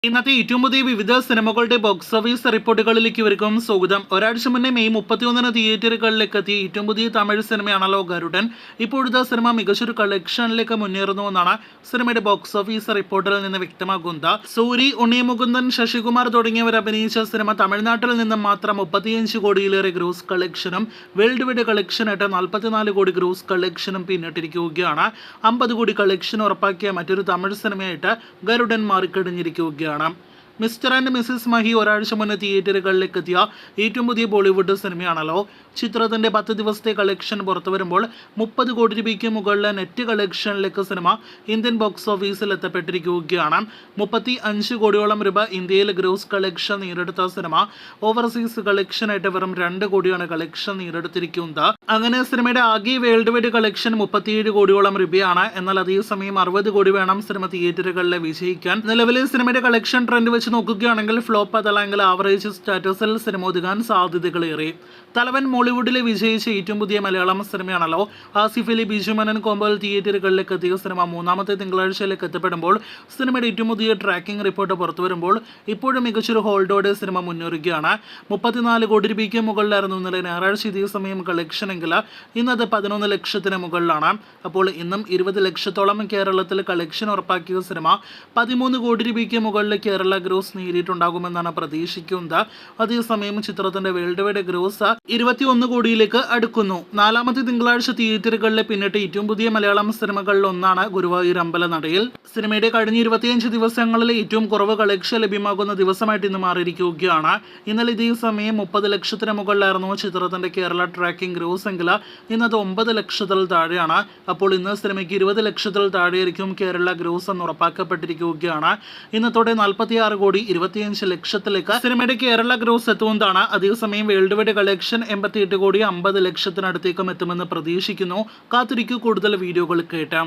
ഇന്നത്തെ ഏറ്റവും പുതിയ വിവിധ സിനിമകളുടെ ബോക്സ് ഓഫീസ് റിപ്പോർട്ടുകളിലേക്ക് ഇവർക്കും സ്വാഗതം. ഒരാഴ്ച മുന്നേ മെയ് 31 തിയേറ്ററുകളിലേക്ക് എത്തിയ ഏറ്റവും പുതിയ തമിഴ് സിനിമയാണല്ലോ ഗരുഡൻ. ഇപ്പോഴത്തെ സിനിമ മികച്ചൊരു കളക്ഷനിലേക്ക് മുന്നേറുന്നുവെന്നാണ് സിനിമയുടെ ബോക്സ് ഓഫീസ് റിപ്പോർട്ടിൽ നിന്ന് വ്യക്തമാക്കുന്നത്. സൂരി, ഉണ്ണി മുകുന്ദൻ, ശശികുമാർ തുടങ്ങിയവർ അഭിനയിച്ച സിനിമ തമിഴ്നാട്ടിൽ നിന്നും മാത്രം 35 കോടിയിലേറെ ഗ്രോസ് കളക്ഷനും വേൾഡ് വൈഡ് കളക്ഷനായിട്ട് 44 കോടി ഗ്രോസ് കളക്ഷനും പിന്നിട്ടിരിക്കുകയാണ്. 50 കോടി കളക്ഷൻ ഉറപ്പാക്കിയ മറ്റൊരു തമിഴ് സിനിമയായിട്ട് ഗരുഡൻ മാറിക്കഴിഞ്ഞിരിക്കുകയാണ്. മിസ്റ്റർ ആൻഡ് മിസ്സിസ് മഹി ഒരാഴ്ച മുന്നേ തിയേറ്ററുകളിലേക്ക് എത്തിയ ഏറ്റവും പുതിയ ബോളിവുഡ് സിനിമയാണല്ലോ. ചിത്രത്തിന്റെ 10 ദിവസത്തെ കളക്ഷൻ പുറത്തു വരുമ്പോൾ 30 കോടി രൂപയ്ക്ക് മുകളിലെ നെറ്റ് കളക്ഷനിലേക്ക് സിനിമ ഇന്ത്യൻ ബോക്സ് ഓഫീസിൽ എത്തപ്പെട്ടിരിക്കുകയാണ്. 35 കോടിയോളം രൂപ ഇന്ത്യയിൽ ഗ്രോസ് കളക്ഷൻ നേടിയെടുത്ത സിനിമ ഓവർസീസ് കളക്ഷനായിട്ട് വെറും 2 കോടിയാണ് കളക്ഷൻ നേടിയെടുത്തിരിക്കുന്നത്. അങ്ങനെ സിനിമയുടെ ആകെ വേൾഡ് വൈഡ് കളക്ഷൻ 37 കോടിയോളം രൂപയാണ്. എന്നാൽ അതേസമയം 60 കോടി വേണം സിനിമ തിയേറ്ററുകളിലെ വിജയിക്കാൻ. നിലവിലെ സിനിമയുടെ കളക്ഷൻ ട്രെൻഡ് വെച്ച് നോക്കുകയാണെങ്കിൽ ഫ്ലോപ്പ് അതല്ലെങ്കിൽ ആവറേജ് സ്റ്റാറ്റസിൽ സിനിമ ഒതുങ്ങാൻ സാധ്യതകളേറെ. തലവൻ മോളിവുഡിലെ വിജയിച്ച ഏറ്റവും പുതിയ മലയാളം സിനിമയാണല്ലോ. ആസിഫ് അലി, ബിജു മേനോൻ കോംബോയിൽ തിയേറ്ററുകളിലേക്ക് എത്തിയ സിനിമ മൂന്നാമത്തെ തിങ്കളാഴ്ചയിലേക്ക് എത്തപ്പെടുമ്പോൾ സിനിമയുടെ ഏറ്റവും പുതിയ ട്രാക്കിംഗ് റിപ്പോർട്ട് പുറത്തു വരുമ്പോൾ ഇപ്പോഴും മികച്ചൊരു ഹോൾഡോടെ സിനിമ മുന്നേറുകയാണ്. 34 കോടി രൂപയ്ക്ക് മുകളിലായിരുന്നു ഇന്നലെ ഞായറാഴ്ച ഇതേ സമയം കളക്ഷൻ എങ്കിൽ ഇന്നത് 11 ലക്ഷത്തിന് മുകളിലാണ്. അപ്പോൾ ഇന്നും 20 ലക്ഷത്തോളം കേരളത്തിൽ കളക്ഷൻ ഉറപ്പാക്കിയ സിനിമ 13 കോടി രൂപയ്ക്ക് മുകളിൽ കേരള ഗ്രോസ് നേടിയിട്ടുണ്ടാകുമെന്നാണ് പ്രതീക്ഷിക്കുന്നത്. അതേസമയം ചിത്രത്തിന്റെ വേൾഡ് വൈഡ് ഗ്രോസ് 21 കോടിയിലേക്ക് അടുക്കുന്നു. നാലാമത്തെ തിങ്കളാഴ്ച തിയേറ്ററുകളിലെ പിന്നിട്ട് ഏറ്റവും പുതിയ മലയാളം സിനിമകളിൽ ഒന്നാണ് ഗുരുവായൂർ അമ്പലനടയിൽ. സിനിമയുടെ കഴിഞ്ഞ 25 ദിവസങ്ങളിൽ ഏറ്റവും കുറവ് കളക്ഷൻ ലഭ്യമാകുന്ന ദിവസമായിട്ട് ഇന്ന് മാറിയിരിക്കുകയാണ്. ഇന്നലെ ഇതേ സമയം 30 ലക്ഷത്തിന് മുകളിലായിരുന്നു ചിത്രത്തിന്റെ കേരള ട്രാക്കിംഗ് ഗ്രോസ് എങ്കിൽ ഇന്നത് 9 ലക്ഷത്തിൽ താഴെയാണ്. അപ്പോൾ ഇന്ന് സിനിമയ്ക്ക് 20 ലക്ഷത്തിൽ താഴെയായിരിക്കും കേരള ഗ്രോസ് എന്ന് ഉറപ്പാക്കപ്പെട്ടിരിക്കുകയാണ്. ഇന്നത്തോടെ 46 കോടി 25 ലക്ഷത്തിലേക്ക് സിനിമയുടെ കേരള ഗ്രോസ് എത്തുന്നതാണ്. അതേസമയം വേൾഡ് വൈഡ് കളക്ഷൻ 88 കോടി 50 ലക്ഷത്തിനടുത്തേക്കും എത്തുമെന്ന് പ്രതീക്ഷിക്കുന്നു. കാത്തിരിക്കൂ കൂടുതൽ വീഡിയോകൾ കേട്ടാം.